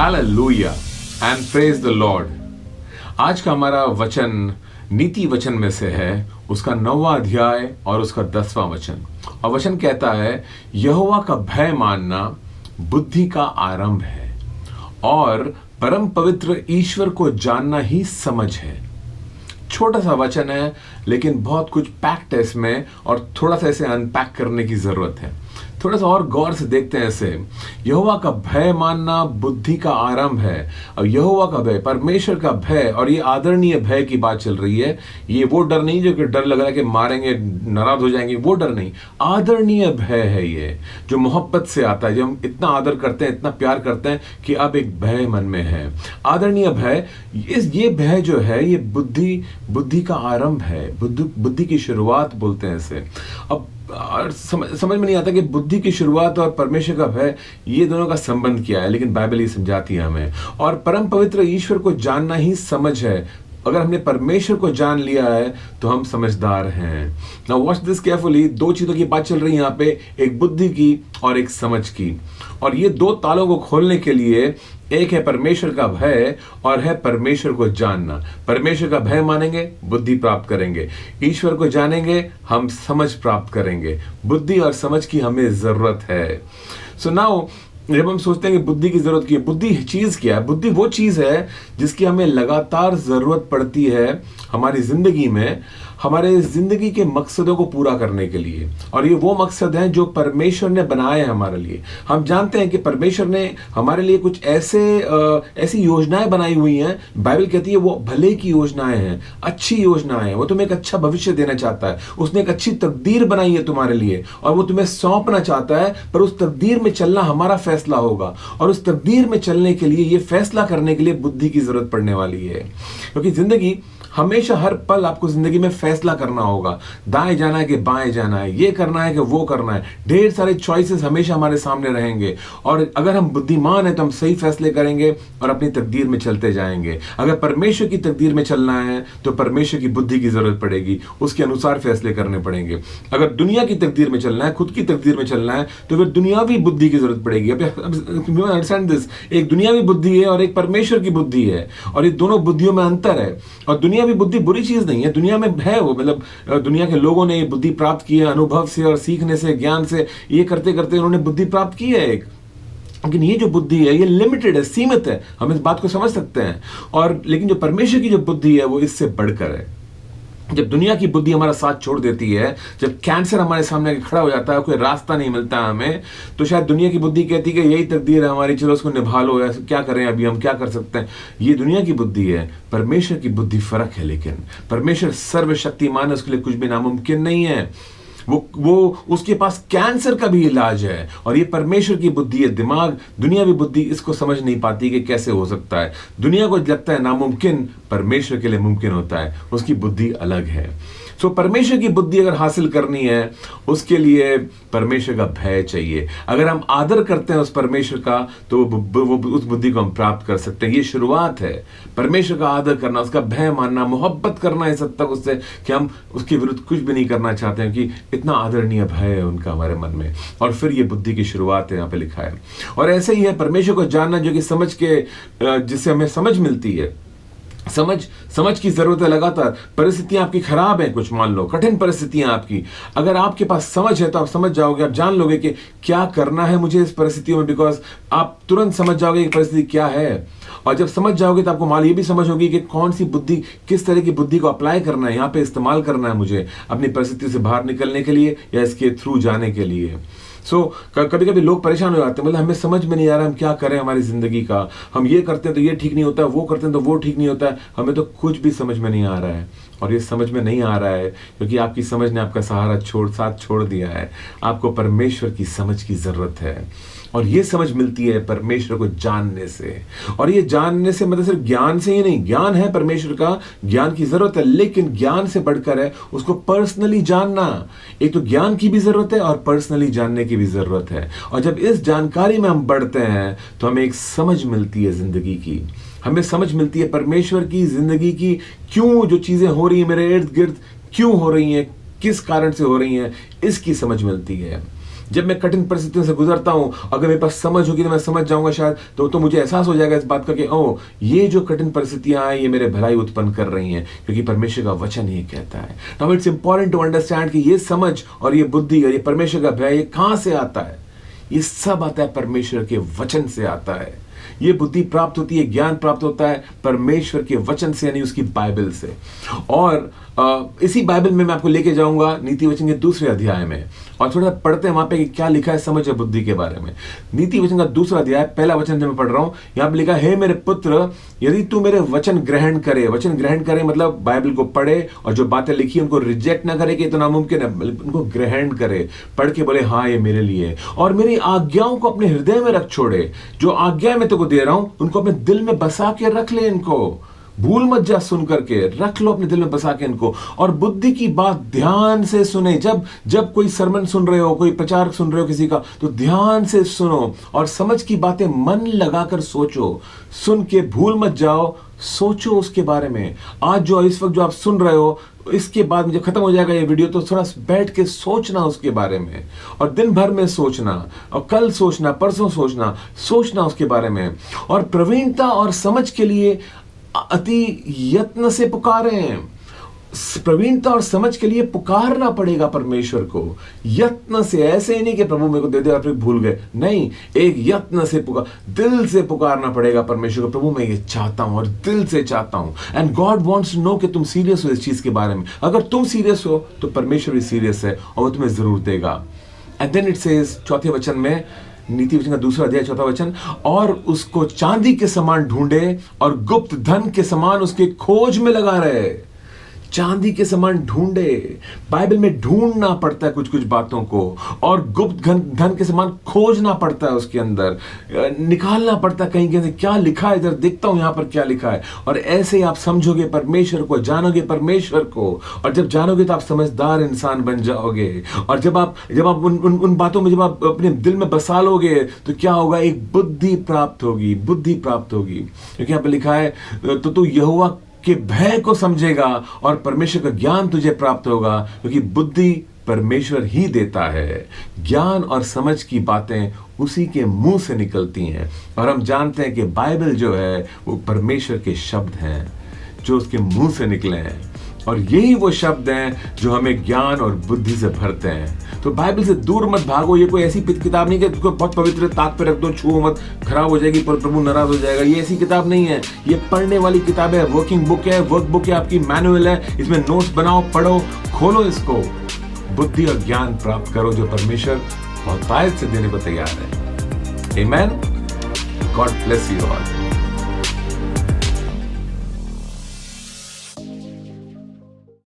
Hallelujah and praise the Lord. आज का हमारा वचन नीति वचन में से है, उसका 9वां अध्याय और उसका 10वां वचन। और वचन कहता है, यहोवा का भय मानना बुद्धि का आरंभ है और परम पवित्र ईश्वर को जानना ही समझ है। छोटा सा वचन है लेकिन बहुत कुछ पैक्ड है इसमें, और थोड़ा सा इसे अनपैक करने की जरूरत है। थोड़ा सा और गौर से देखते हैं इसे। यहोवा का भय मानना बुद्धि का आरंभ है। और यहोवा का भय, परमेश्वर का भय, और ये आदरणीय भय की बात चल रही है। ये वो डर नहीं जो कि डर लग रहा है कि मारेंगे, नाराज हो जाएंगे, वो डर नहीं। आदरणीय भय है ये, जो मोहब्बत से आता है, जो हम इतना आदर करते हैं, इतना प्यार करते हैं कि अब एक भय मन में है। आदरणीय भय, ये भय जो है ये बुद्धि का आरंभ है, बुद्धि की शुरुआत बोलते हैं इसे। अब समझ में नहीं आता कि बुद्धि की शुरुआत और परमेश्वर का भय, ये दोनों का संबंध क्या है, लेकिन बाइबल ये समझाती है हमें। और परम पवित्र ईश्वर को जानना ही समझ है। अगर हमने परमेश्वर को जान लिया है तो हम समझदार हैं। Now watch this carefully. दो चीजों की बात चल रही है यहाँ पे, एक बुद्धि की और एक समझ की। और ये दो तालों को खोलने के लिए एक है परमेश्वर का भय और है परमेश्वर को जानना। परमेश्वर का भय मानेंगे, बुद्धि प्राप्त करेंगे। ईश्वर को जानेंगे, हम समझ प्राप्त करेंगे। बुद्धि और समझ की हमें जरूरत है। सो नाउ जब हम सोचते हैं कि बुद्धि की जरूरत की, बुद्धि चीज क्या है? बुद्धि वो चीज है जिसकी हमें लगातार जरूरत पड़ती है हमारी जिंदगी में, हमारे जिंदगी के मकसदों को पूरा करने के लिए। और ये वो मकसद हैं जो परमेश्वर ने बनाए हैं हमारे लिए। हम जानते हैं कि परमेश्वर ने हमारे लिए कुछ ऐसी योजनाएं बनाई हुई हैं। बाइबल कहती है वो भले की योजनाएं हैं, अच्छी योजनाएं हैं। वो तुम्हें एक अच्छा भविष्य देना चाहता है। उसने एक अच्छी तकदीर बनाई है तुम्हारे लिए और वो तुम्हें सौंपना चाहता है, पर उस तकदीर में चलना हमारा फैसला होगा। और उस तकदीर में चलने के लिए, ये फैसला करने के लिए बुद्धि की जरूरत पड़ने वाली है। क्योंकि जिंदगी हमेशा, हर पल आपको जिंदगी में फैसला करना होगा। दाएं जाना है कि बाएं जाना है, ये करना है कि वो करना है। ढेर सारे चॉइसेस हमेशा हमारे सामने रहेंगे। और अगर हम बुद्धिमान हैं तो हम सही फैसले करेंगे और अपनी तकदीर में चलते जाएंगे। अगर परमेश्वर की तकदीर में चलना है तो परमेश्वर की बुद्धि की जरूरत पड़ेगी, उसके अनुसार फैसले करने पड़ेंगे। अगर दुनिया की तकदीर में चलना है, खुद की तकदीर में चलना है, तो फिर दुनियावी बुद्धि की जरूरत पड़ेगी। अब अंडरस्टैंड दिस, एक दुनियावी बुद्धि है और एक परमेश्वर की बुद्धि है, और ये दोनों बुद्धियों में अंतर है। और दुनियावी बुद्धि बुरी चीज नहीं है, दुनिया में है वो, मतलब दुनिया के लोगों ने ये बुद्धि प्राप्त की है अनुभव से और सीखने से, ज्ञान से। ये करते करते उन्होंने बुद्धि प्राप्त की है एक। लेकिन ये जो बुद्धि है ये लिमिटेड है, सीमित है। हम इस बात को समझ सकते हैं। और लेकिन जो परमेश्वर की जो बुद्धि है वो इससे बढ़कर है। जब दुनिया की बुद्धि हमारा साथ छोड़ देती है, जब कैंसर हमारे सामने खड़ा हो जाता है, कोई रास्ता नहीं मिलता हमें, तो शायद दुनिया की बुद्धि कहती है कि यही तकदीर है हमारी, चलो उसको निभा लो, ऐसे क्या करें, अभी हम क्या कर सकते हैं। ये दुनिया की बुद्धि है। परमेश्वर की बुद्धि फर्क है। लेकिन परमेश्वर सर्वशक्तिमान है, उसके लिए कुछ भी नामुमकिन नहीं है। वो उसके पास कैंसर का भी इलाज है। और ये परमेश्वर की बुद्धि है। दिमाग, दुनियावी बुद्धि इसको समझ नहीं पाती कि कैसे हो सकता है। दुनिया को लगता है नामुमकिन, परमेश्वर के लिए मुमकिन होता है। उसकी बुद्धि अलग है। सो परमेश्वर की बुद्धि अगर हासिल करनी है, उसके लिए परमेश्वर का भय चाहिए। अगर हम आदर करते हैं उस परमेश्वर का, तो उस बुद्धि को हम प्राप्त कर सकते हैं। ये शुरुआत है, परमेश्वर का आदर करना, उसका भय मानना, मोहब्बत करना इस हद तक उससे कि हम उसके विरुद्ध कुछ भी नहीं करना चाहते हैं, कि इतना आदरणीय भय है उनका हमारे मन में। और फिर ये बुद्धि की शुरुआत है, यहाँ पे लिखा है। और ऐसे ही है परमेश्वर को जानना, जो कि समझ के, जिससे हमें समझ मिलती है। समझ की जरूरत है लगातार। परिस्थितियां आपकी खराब हैं, कुछ मान लो कठिन परिस्थितियां आपकी, अगर आपके पास समझ है तो आप समझ जाओगे, आप जान लोगे कि क्या करना है मुझे इस परिस्थितियों में, बिकॉज आप तुरंत समझ जाओगे कि परिस्थिति क्या है। और जब समझ जाओगे तो आपको ये भी समझ होगी कि कौन सी बुद्धि, किस तरह की बुद्धि को अप्लाई करना है, यहाँ पे इस्तेमाल करना है मुझे अपनी परिस्थिति से बाहर निकलने के लिए या इसके थ्रू जाने के लिए। कभी कभी लोग परेशान हो जाते हैं, मतलब हमें समझ में नहीं आ रहा हम क्या करें हमारी जिंदगी का। हम ये करते हैं तो ये ठीक नहीं होता है, वो करते हैं तो वो ठीक नहीं होता है, हमें तो कुछ भी समझ में नहीं आ रहा है। और ये समझ में नहीं आ रहा है क्योंकि आपकी समझ ने आपका सहारा साथ छोड़ दिया है। आपको परमेश्वर की समझ की जरूरत है। और ये समझ मिलती है परमेश्वर को जानने से। और ये जानने से मतलब सिर्फ ज्ञान से ही नहीं, ज्ञान है परमेश्वर का, ज्ञान की जरूरत है, लेकिन ज्ञान से बढ़कर है उसको पर्सनली जानना। एक तो ज्ञान की भी जरूरत है और पर्सनली जानने की भी जरूरत है। और जब इस जानकारी में हम बढ़ते हैं तो हमें एक समझ मिलती है जिंदगी की। हमें समझ मिलती है परमेश्वर की जिंदगी की, क्यों जो चीजें हो रही है मेरे इर्द गिर्द क्यों हो रही हैं, किस कारण से हो रही हैं, इसकी समझ मिलती है। जब मैं कठिन परिस्थितियों से गुजरता हूं, अगर मेरे पास समझ होगी तो मैं समझ जाऊंगा शायद, तो मुझे एहसास हो जाएगा इस बात का कि ओ, ये जो कठिन परिस्थितियां हैं ये मेरे भलाई उत्पन्न कर रही हैं, क्योंकि परमेश्वर का वचन ये कहता है। Now it's important to understand कि ये समझ और ये बुद्धि और ये परमेश्वर का भय ये कहां से आता है। ये सब आता है परमेश्वर के वचन से आता है। ये बुद्धि प्राप्त होती है, ज्ञान प्राप्त होता है परमेश्वर के वचन से, यानी उसकी बाइबल से। और इसी बाइबल में मैं आपको लेके जाऊंगा नीति वचन के दूसरे अध्याय में, और थोड़ा पढ़ते हैं वहां पे कि क्या लिखा है समझ और बुद्धि के बारे में। नीति वचन का दूसरा अध्याय पहला वचन जो मैं पढ़ रहा हूं, यहां पे लिखा है, हे मेरे पुत्र, यदि तू मेरे वचन ग्रहण करे। वचन ग्रहण करे मतलब बाइबल को पढ़े और जो बातें लिखी उनको रिजेक्ट ना करे कि इतना नामुमकिन है, उनको ग्रहण करे, पढ़ के बोले हाँ ये मेरे लिए, और मेरी आज्ञाओं को अपने हृदय में रख छोड़े। जो आज्ञा मैं तुमको दे रहा हूं उनको अपने दिल में बसा के रख ले, इनको भूल मत जा, सुन करके रख लो अपने दिल में बसा के इनको। और बुद्धि की बात ध्यान से सुने। जब कोई सरमन सुन रहे हो, कोई प्रचार सुन रहे हो किसी का, तो ध्यान से सुनो और समझ की बातें मन लगाकर सोचो। सुन के भूल मत जाओ, सोचो उसके बारे में। आज जो इस वक्त जो आप सुन रहे हो, इसके बाद जब खत्म हो जाएगा ये वीडियो तो थोड़ा बैठ के सोचना उसके बारे में, और दिन भर में सोचना, और कल सोचना, परसों सोचना उसके बारे में। और प्रवीणता और समझ के लिए अति यत्न से पुकारें। प्रवीणता और समझ के लिए पुकारना पड़ेगा परमेश्वर को, यत्न से। ऐसे ही नहीं कि प्रभु मेरे को दे दे और फिर भूल गए, नहीं, एक यत्न से दिल से पुकारना पड़ेगा परमेश्वर को। प्रभु मैं ये चाहता हूं और दिल से चाहता हूं। And God wants to know कि तुम सीरियस हो इस चीज के बारे में। अगर तुम सीरियस हो तो परमेश्वर भी सीरियस है और वो तुम्हें जरूर देगा। एंड देन इट सेज चौथे वचन में, नीति वचन का दूसरा अध्याय चौथा वचन, और उसको चांदी के समान ढूंढे और गुप्त धन के समान उसके खोज में लगा रहे। चांदी के समान ढूंढे, बाइबल में ढूंढना पड़ता है कुछ कुछ बातों को, और गुप्त धन के समान खोजना पड़ता है, उसके अंदर निकालना पड़ता है कहीं कहीं क्या लिखा है, इधर देखता हूं यहां पर क्या लिखा है। और ऐसे ही आप समझोगे परमेश्वर को, जानोगे परमेश्वर को, और जब जानोगे तो आप समझदार इंसान बन जाओगे। और जब आप उन बातों में जब आप अपने दिल में बसा लोगे तो क्या होगा, एक बुद्धि प्राप्त होगी, क्योंकि यहां पर लिखा है तो तू यहोवा कि भय को समझेगा और परमेश्वर का ज्ञान तुझे प्राप्त होगा, क्योंकि बुद्धि परमेश्वर ही देता है। ज्ञान और समझ की बातें उसी के मुंह से निकलती हैं, और हम जानते हैं कि बाइबल जो है वो परमेश्वर के शब्द हैं जो उसके मुंह से निकले हैं, और यही वो शब्द हैं जो हमें ज्ञान और बुद्धि से भरते हैं। तो बाइबल से दूर मत भागो। ये कोई ऐसी किताब नहीं कि तुमको बहुत पवित्र ताक पे रख दो, छुओ मत, खराब हो जाएगी, पर प्रभु नाराज हो जाएगा। ये ऐसी किताब नहीं है, ये पढ़ने वाली किताब है, वर्किंग बुक है, वर्क बुक है, आपकी मैनुअल है। इसमें नोट्स बनाओ, पढ़ो, खोलो इसको, बुद्धि और ज्ञान प्राप्त करो जो परमेश्वर बहुतायत से देने को तैयार है। Amen. God bless you all.